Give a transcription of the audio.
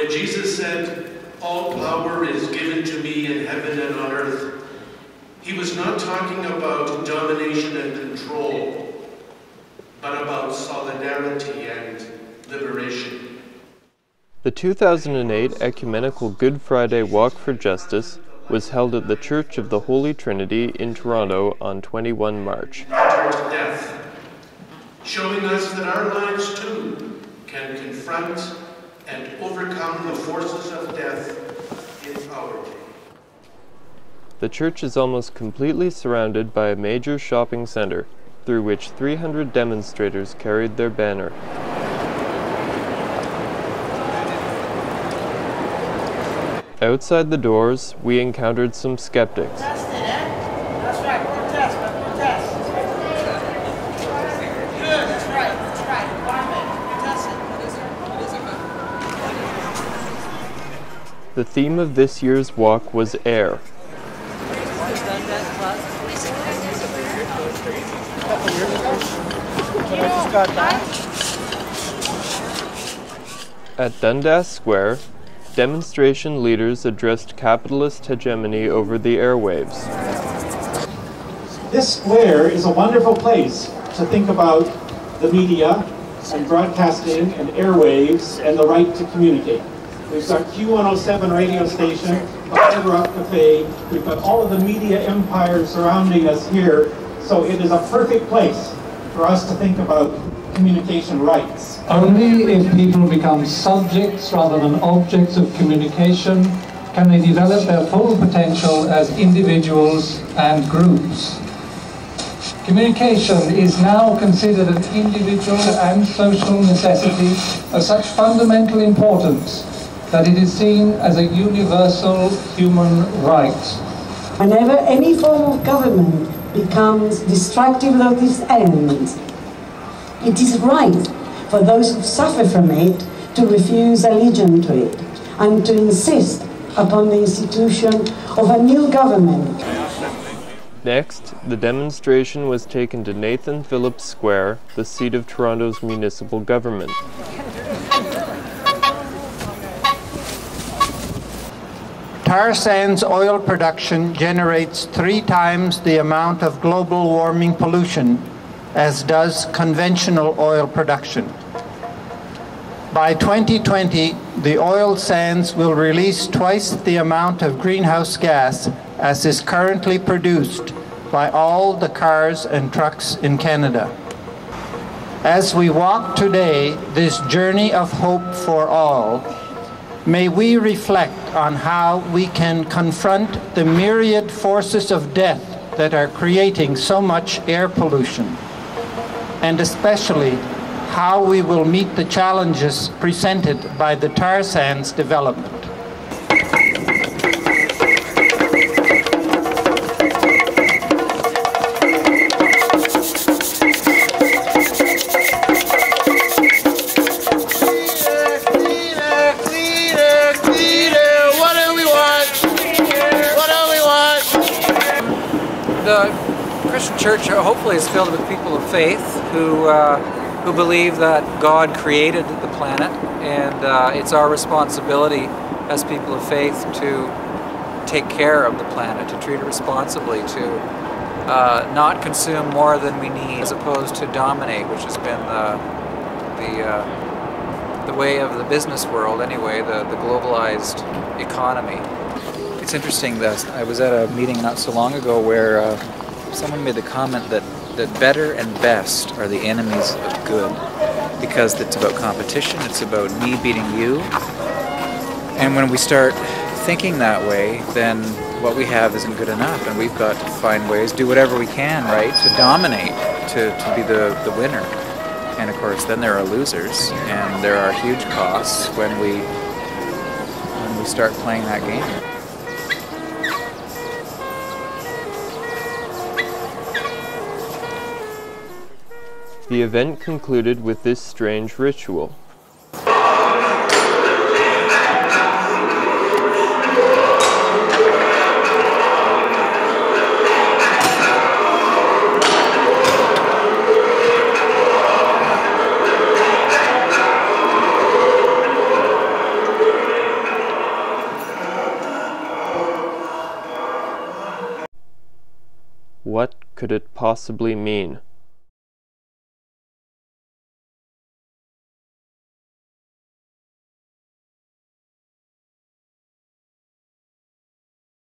When Jesus said, "All power is given to me in heaven and on earth," he was not talking about domination and control, but about solidarity and liberation. The 2008 Ecumenical Good Friday Walk for Justice was held at the Church of the Holy Trinity in Toronto on 21 March. Death, showing us that our lives too can confront and overcome the forces of death in our day. The church is almost completely surrounded by a major shopping center, through which 300 demonstrators carried their banner. Outside the doors, we encountered some skeptics. That's right, protest, but protest. Good, that's right, environment, protest it. The theme of this year's walk was air. At Dundas Square, demonstration leaders addressed capitalist hegemony over the airwaves. This square is a wonderful place to think about the media and broadcasting and airwaves and the right to communicate. We've got Q107 radio station, the Fiber Up Cafe, we've got all of the media empire surrounding us here, so it is a perfect place for us to think about communication rights. Only if people become subjects rather than objects of communication can they develop their full potential as individuals and groups. Communication is now considered an individual and social necessity of such fundamental importance that it is seen as a universal human right. Whenever any form of government becomes destructive of this end, it is right for those who suffer from it to refuse allegiance to it and to insist upon the institution of a new government. Next, the demonstration was taken to Nathan Phillips Square, the seat of Toronto's municipal government. Tar sands oil production generates 3 times the amount of global warming pollution as does conventional oil production. By 2020, the oil sands will release twice the amount of greenhouse gas as is currently produced by all the cars and trucks in Canada. As we walk today this journey of hope for all, may we reflect on how we can confront the myriad forces of death that are creating so much air pollution, and especially how we will meet the challenges presented by the tar sands development. The Christian church hopefully is filled with people of faith who believe that God created the planet, and it's our responsibility as people of faith to take care of the planet, to treat it responsibly, to not consume more than we need, as opposed to dominate, which has been the way of the business world anyway, the globalized economy. It's interesting that I was at a meeting not so long ago where someone made the comment that better and best are the enemies of good, because it's about competition, it's about me beating you. And when we start thinking that way, then what we have isn't good enough, and we've got to find ways, do whatever we can, right, to dominate, to be the winner. And of course, then there are losers, and there are huge costs when we start playing that game. The event concluded with this strange ritual. What could it possibly mean?